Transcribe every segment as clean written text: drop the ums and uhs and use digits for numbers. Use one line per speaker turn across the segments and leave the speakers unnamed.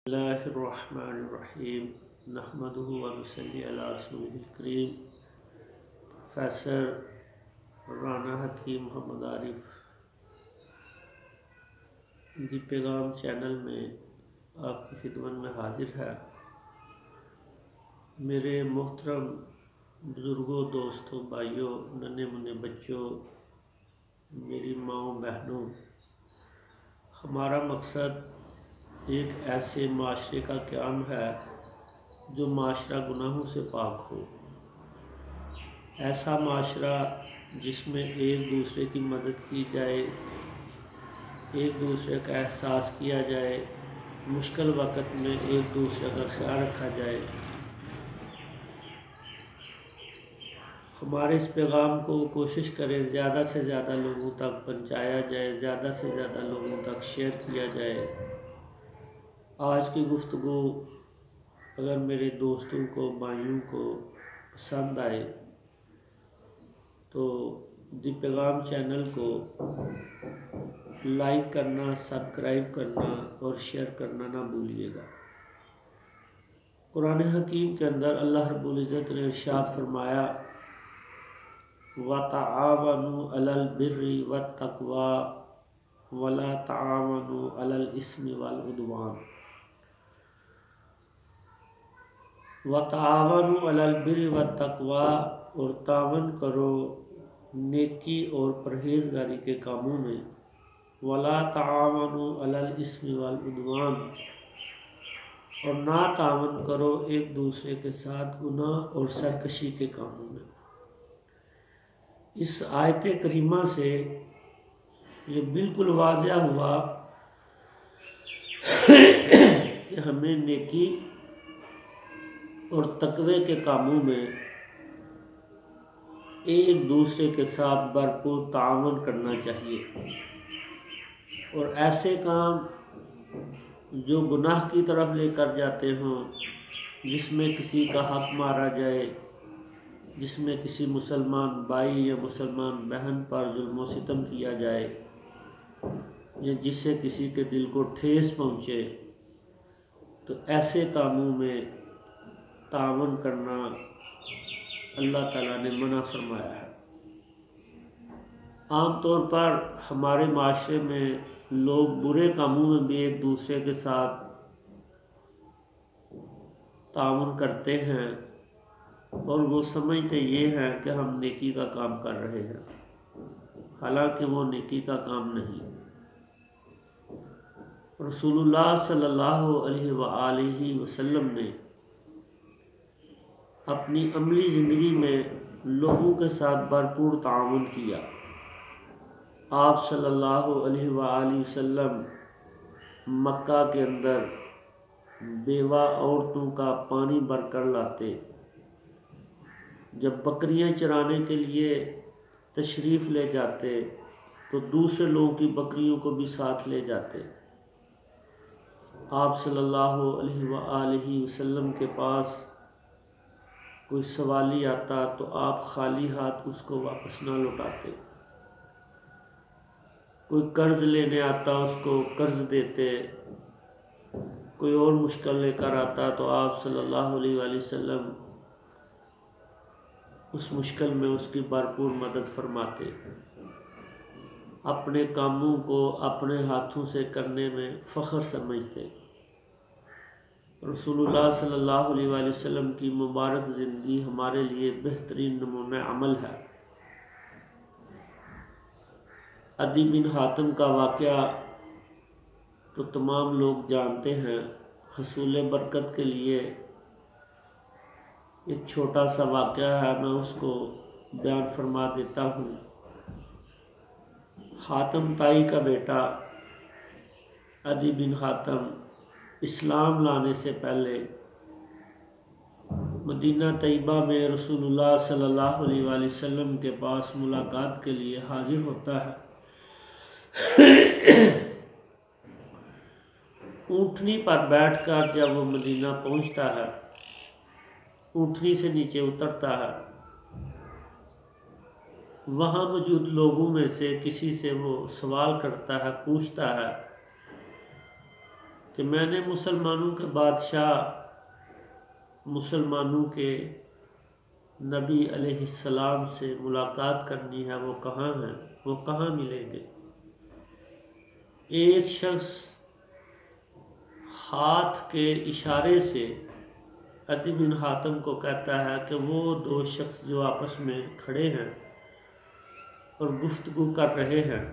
اللہ الرحمن الرحیم نحمدہ و نصلی علی رسولہ الکریم۔ پروفیسر رانا حکیم محمد عارف دی پیغام چینل میں آپ کی خدمت میں حاضر ہے۔ میرے محترم بزرگوں، دوستوں، بھائیوں، ننھے منھے بچوں، میری ماؤں، بہنوں، ہمارا مقصد ایک ایسے معاشرے کا قیام ہے جو معاشرہ گناہوں سے پاک ہو، ایسا معاشرہ جس میں ایک دوسرے کی مدد کی جائے، ایک دوسرے کا احساس کیا جائے، مشکل وقت میں ایک دوسرے کا خیال رکھا جائے۔ ہمارے اس پیغام کو کوشش کریں زیادہ سے زیادہ لوگوں تک پہنچایا جائے، زیادہ سے زیادہ لوگوں تک شیئر کیا جائے۔ آج کی گفتگو اگر میرے دوستوں کو، بھائیوں کو پسند آئے تو دی پیغام چینل کو لائک کرنا، سبسکرائب کرنا اور شیئر کرنا نہ بھولیے گا۔ قرآن حکیم کے اندر اللہ رب العزت نے ارشاد فرمایا وَتَعَاوَنُوا عَلَى الْبِرِّ وَالتَّقْوَى وَلَا تَعَاوَنُوا عَلَى الْإِثْمِ وَالْعُدْوَانِ۔ وَتَعَاوَنُوا عَلَى الْبِرِّ وَالتَّقْوَى، اور تعاون کرو نیکی اور پرہیزگاری کے کاموں میں۔ وَلَا تَعَاوَنُوا عَلَى الْإِثْمِ وَالْعُدْوَانِ، اور نہ تعاون کرو ایک دوسرے کے ساتھ گناہ اور سرکشی کے کاموں میں۔ اس آیت کریمہ سے یہ بالکل واضح ہوا کہ ہمیں نیکی اور تقوی کے کاموں میں ایک دوسرے کے ساتھ بھرپور تعاون کرنا چاہیے، اور ایسے کام جو گناہ کی طرف لے کر جاتے ہوں، جس میں کسی کا حق مارا جائے، جس میں کسی مسلمان بھائی یا مسلمان بہن پر ظلم و ستم کیا جائے، یا جس سے کسی کے دل کو ٹھیس پہنچے، تو ایسے کاموں میں تعاون کرنا اللہ تعالیٰ نے منع فرمایا ہے۔ عام طور پر ہمارے معاشرے میں لوگ برے کاموں میں بھی ایک دوسرے کے ساتھ تعاون کرتے ہیں، اور وہ سمجھتے یہ ہیں کہ ہم نیکی کا کام کر رہے ہیں، حالانکہ وہ نیکی کا کام نہیں۔ رسول اللہ صلی اللہ علیہ وآلہ وسلم نے اپنی عملی زندگی میں لوگوں کے ساتھ بھرپور تعاون کیا۔ آپ صلی اللہ علیہ وآلہ وسلم مکہ کے اندر بیوہ عورتوں کا پانی بھر کر لاتے، جب بکریاں چرانے کے لیے تشریف لے جاتے تو دوسرے لوگوں کی بکریوں کو بھی ساتھ لے جاتے۔ آپ صلی اللہ علیہ وآلہ وسلم کے پاس کوئی سوالی آتا تو آپ خالی ہاتھ اس کو واپس نہ لوٹاتے، کوئی قرض لینے آتا اس کو قرض دیتے، کوئی اور مشکل لے کر آتا تو آپ صلی اللہ علیہ وآلہ وسلم اس مشکل میں اس کی بھرپور مدد فرماتے۔ اپنے کاموں کو اپنے ہاتھوں سے کرنے میں فخر سمجھتے۔ رسول اللہ صلی اللہ علیہ وآلہ وسلم کی مبارک زندگی ہمارے لیے بہترین نمونہ عمل ہے۔ عدی بن حاتم کا واقعہ تو تمام لوگ جانتے ہیں۔ حصول برکت کے لیے ایک چھوٹا سا واقعہ ہے، میں اس کو بیان فرما دیتا ہوں۔ حاتم تائی کا بیٹا عدی بن حاتم اسلام لانے سے پہلے مدینہ طیبہ میں رسول اللہ صلی اللہ علیہ وآلہ وسلم کے پاس ملاقات کے لیے حاضر ہوتا ہے۔ اونٹنی پر بیٹھ کر جب وہ مدینہ پہنچتا ہے، اونٹنی سے نیچے اترتا ہے، وہاں موجود لوگوں میں سے کسی سے وہ سوال کرتا ہے، پوچھتا ہے کہ میں نے مسلمانوں کے بادشاہ، مسلمانوں کے نبی علیہ السلام سے ملاقات کرنی ہے، وہ کہاں ہیں، وہ کہاں ملیں گے؟ ایک شخص ہاتھ کے اشارے سے عدی بن حاتم کو کہتا ہے کہ وہ دو شخص جو آپس میں کھڑے ہیں اور گفتگو کر رہے ہیں،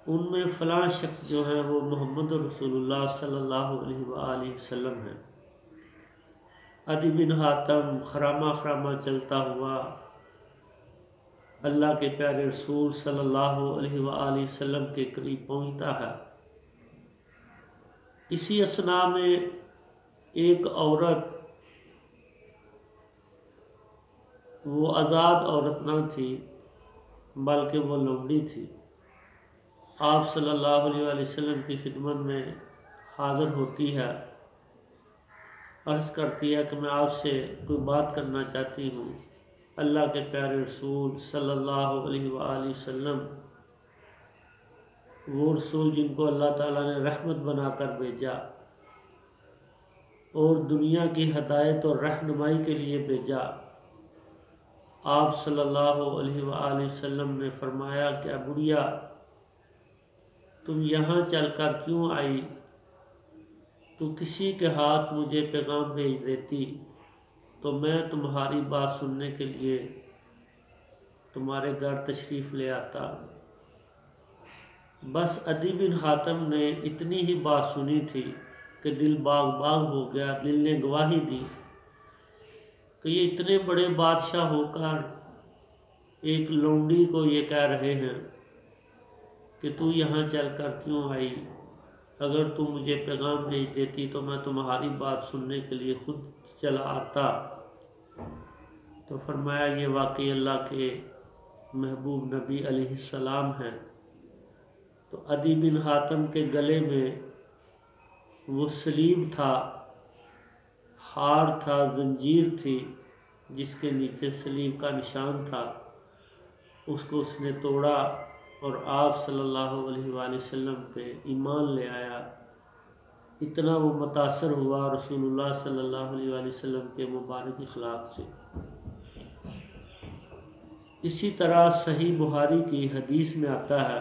ان میں فلاں شخص جو ہیں وہ محمد رسول اللہ صلی اللہ علیہ وآلہ وسلم ہیں۔ عدی بن حاتم خرامہ خرامہ چلتا ہوا اللہ کے پیارے رسول صلی اللہ علیہ وآلہ وسلم کے قریب پہنچتا ہے۔ اسی اثناء میں ایک عورت، وہ آزاد عورت نہ تھی بلکہ وہ لونڈی تھی، آپ صلی اللہ علیہ وآلہ وسلم کی خدمت میں حاضر ہوتی ہے، عرض کرتی ہے کہ میں آپ سے کوئی بات کرنا چاہتی ہوں۔ اللہ کے پیارے رسول صلی اللہ علیہ وآلہ وسلم، وہ رسول جن کو اللہ تعالیٰ نے رحمت بنا کر بھیجا اور دنیا کی ہدایت اور رہنمائی کے لیے بھیجا، آپ صلی اللہ علیہ وآلہ وسلم نے فرمایا کہ اے بڑھیا، تم یہاں چل کر کیوں آئی؟ تو کسی کے ہاتھ مجھے پیغام بھیج دیتی تو میں تمہاری بات سننے کے لیے تمہارے گھر تشریف لے آتا۔ بس عدی بن حاتم نے اتنی ہی بات سنی تھی کہ دل باغ باغ ہو گیا۔ دل نے گواہی دی کہ یہ اتنے بڑے بادشاہ ہو کر ایک لونڈی کو یہ کہہ رہے ہیں کہ تو یہاں چل کر کیوں آئی؟ اگر تو مجھے پیغام بھیج دیتی تو میں تمہاری بات سننے کے لیے خود چلا آتا۔ تو فرمایا یہ واقعی اللہ کے محبوب نبی علیہ السلام ہیں۔ تو عدی بن حاتم کے گلے میں وہ سلیب تھا، ہار تھا، زنجیر تھی جس کے نیچے سلیب کا نشان تھا، اس کو اس نے توڑا اور آپ صلی اللہ علیہ وآلہ وسلم پہ ایمان لے آیا۔ اتنا وہ متاثر ہوا رسول اللہ صلی اللہ علیہ وآلہ وسلم کے مبارک اخلاق سے۔ اسی طرح صحیح بخاری کی حدیث میں آتا ہے،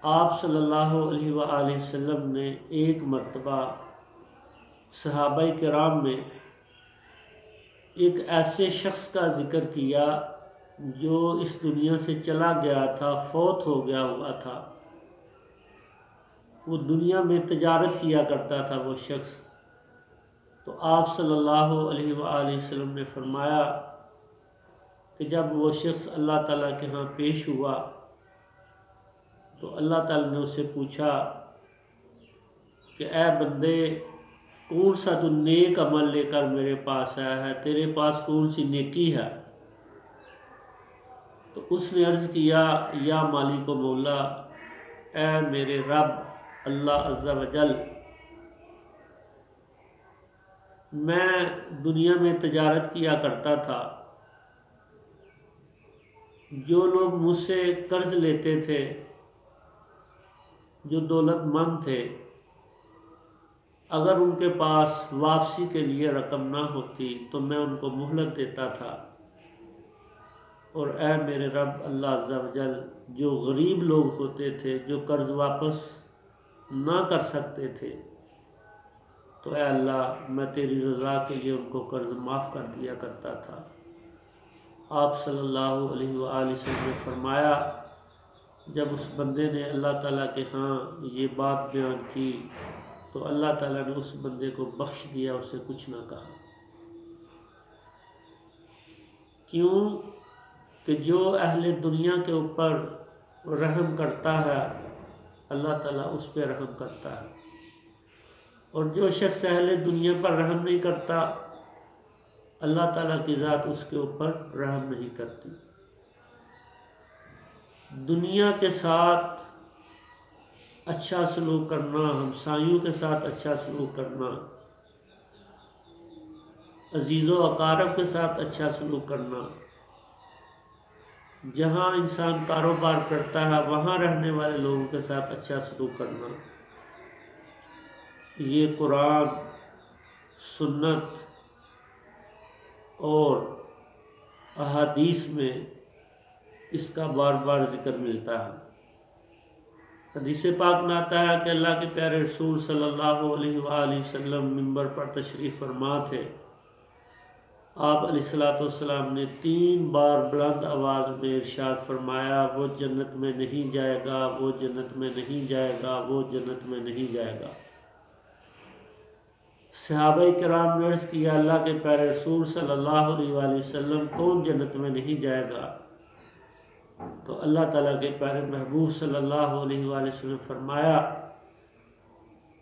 آپ صلی اللہ علیہ وآلہ وسلم نے ایک مرتبہ صحابہ کرام میں ایک ایسے شخص کا ذکر کیا جو اس دنیا سے چلا گیا تھا، فوت ہو گیا ہوا تھا۔ وہ دنیا میں تجارت کیا کرتا تھا وہ شخص۔ تو آپ صلی اللہ علیہ وآلہ وسلم نے فرمایا کہ جب وہ شخص اللہ تعالیٰ کے ہاں پیش ہوا تو اللہ تعالیٰ نے اسے پوچھا کہ اے بندے، کون سا تو نیک عمل لے کر میرے پاس آیا ہے؟ تیرے پاس کون سی نیکی ہے؟ تو اس نے عرض کیا، یا مالک و مولا، اے میرے رب اللہ عز و جل، میں دنیا میں تجارت کیا کرتا تھا، جو لوگ مجھ سے قرض لیتے تھے، جو دولت مند تھے، اگر ان کے پاس واپسی کے لیے رقم نہ ہوتی تو میں ان کو مہلت دیتا تھا، اور اے میرے رب اللہ عز و جل، جو غریب لوگ ہوتے تھے، جو قرض واپس نہ کر سکتے تھے، تو اے اللہ میں تیری رضا کے لیے ان کو قرض معاف کر دیا کرتا تھا۔ آپ صلی اللہ علیہ وآلہ وسلم نے فرمایا، جب اس بندے نے اللہ تعالیٰ کے ہاں یہ بات بیان کی تو اللہ تعالیٰ نے اس بندے کو بخش دیا، اسے کچھ نہ کہا۔ کیوں کہ جو اہل دنیا کے اوپر رحم کرتا ہے اللہ تعالیٰ اس پہ رحم کرتا ہے، اور جو شخص اہل دنیا پر رحم نہیں کرتا اللہ تعالیٰ کی ذات اس کے اوپر رحم نہیں کرتی۔ دنیا کے ساتھ اچھا سلوک کرنا، ہمسایوں کے ساتھ اچھا سلوک کرنا، عزیز و اقارب کے ساتھ اچھا سلوک کرنا، جہاں انسان کاروبار کرتا ہے وہاں رہنے والے لوگوں کے ساتھ اچھا سلوک کرنا، یہ قرآن، سنت اور احادیث میں اس کا بار بار ذکر ملتا ہے۔ حدیث پاک میں آتا ہے کہ اللہ کے پیارے رسول صلی اللہ علیہ وآلہ وسلم منبر پر تشریف فرما تھے۔ آپ علیہ السلام نے 3 بار بلند آواز میں ارشاد فرمایا، وہ جنت میں نہیں جائے گا، وہ جنت میں نہیں جائے گا، وہ جنت میں نہیں جائے گا۔ صحابہ کرام نے عرض کیا، اللہ کے پیارے رسول صلی اللہ علیہ وآلہ وسلم کون جنت میں نہیں جائے گا؟ تو اللہ تعالیٰ کے پیارے محبوب صلی اللہ علیہ وآلہ وسلم نے فرمایا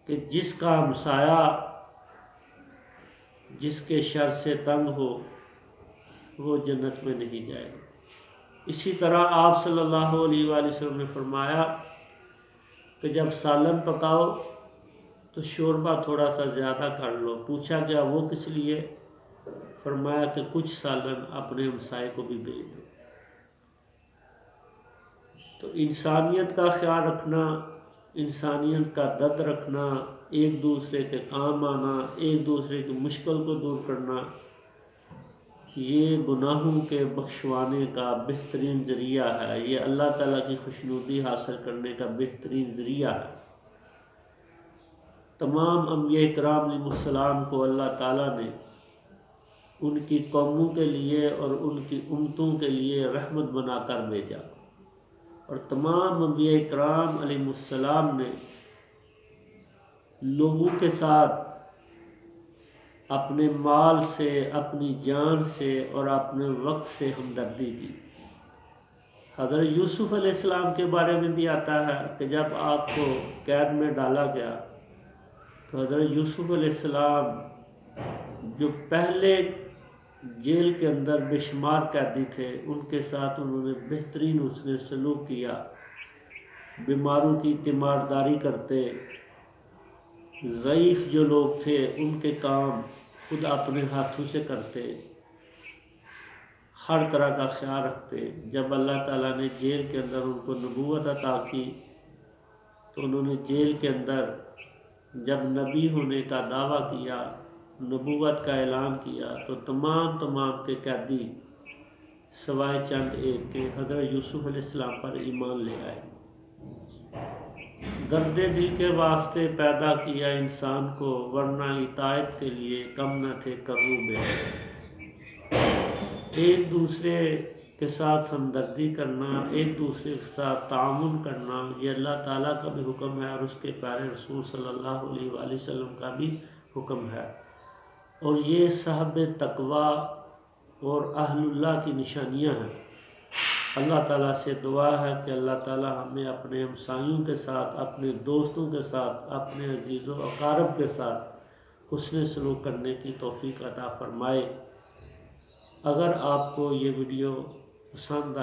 کہ جس کا ہمسایہ جس کے شر سے تنگ ہو وہ جنت میں نہیں جائے گا۔ اسی طرح آپ صلی اللہ علیہ وآلہ وسلم نے فرمایا کہ جب سالن پکاؤ تو شوربہ تھوڑا سا زیادہ کر لو۔ پوچھا گیا وہ کس لیے؟ فرمایا کہ کچھ سالن اپنے ہمسائے کو بھی بھیج دو۔ تو انسانیت کا خیال رکھنا، انسانیت کا درد رکھنا، ایک دوسرے کے کام آنا، ایک دوسرے کی مشکل کو دور کرنا، یہ گناہوں کے بخشوانے کا بہترین ذریعہ ہے۔ یہ اللہ تعالیٰ کی خوشنودی حاصل کرنے کا بہترین ذریعہ ہے۔ تمام انبیاء کرام علیہ السلام کو اللہ تعالیٰ نے ان کی قوموں کے لیے اور ان کی امتوں کے لیے رحمت بنا کر بھیجا، اور تمام انبیاء کرام علیہ السلام نے لوگوں کے ساتھ اپنے مال سے، اپنی جان سے اور اپنے وقت سے ہمدردی کی۔ حضرت یوسف علیہ السلام کے بارے میں بھی آتا ہے کہ جب آپ کو قید میں ڈالا گیا تو حضرت یوسف علیہ السلام جو پہلے جیل کے اندر بے شمار قیدی تھے، ان کے ساتھ انہوں نے بہترین حسن سلوک کیا، بیماروں کی تیمارداری کرتے، ضعیف جو لوگ تھے ان کے کام خود اپنے ہاتھوں سے کرتے، ہر طرح کا خیال رکھتے۔ جب اللہ تعالیٰ نے جیل کے اندر ان کو نبوت عطا کی تو انہوں نے جیل کے اندر جب نبی ہونے کا دعویٰ کیا، نبوت کا اعلان کیا، تو تمام کے قیدی سوائے چند ایک کے حضرت یوسف علیہ السلام پر ایمان لے آئے۔ درد دل کے واسطے پیدا کیا انسان کو، ورنہ اطاعت کے لیے کم نہ تھے کروبے۔ ایک دوسرے کے ساتھ ہمدردی کرنا، ایک دوسرے کے ساتھ تعاون کرنا، یہ اللہ تعالیٰ کا بھی حکم ہے اور اس کے پیارے رسول صلی اللہ علیہ وآلہ وسلم کا بھی حکم ہے، اور یہ صاحب تقویٰ اور اہل اللہ کی نشانیاں ہیں۔ اللہ تعالیٰ سے دعا ہے کہ اللہ تعالیٰ ہمیں اپنے ہمسایوں کے ساتھ، اپنے دوستوں کے ساتھ، اپنے عزیز و اقارب کے ساتھ حسن سلوک کرنے کی توفیق عطا فرمائے۔ اگر آپ کو یہ ویڈیو پسند آئے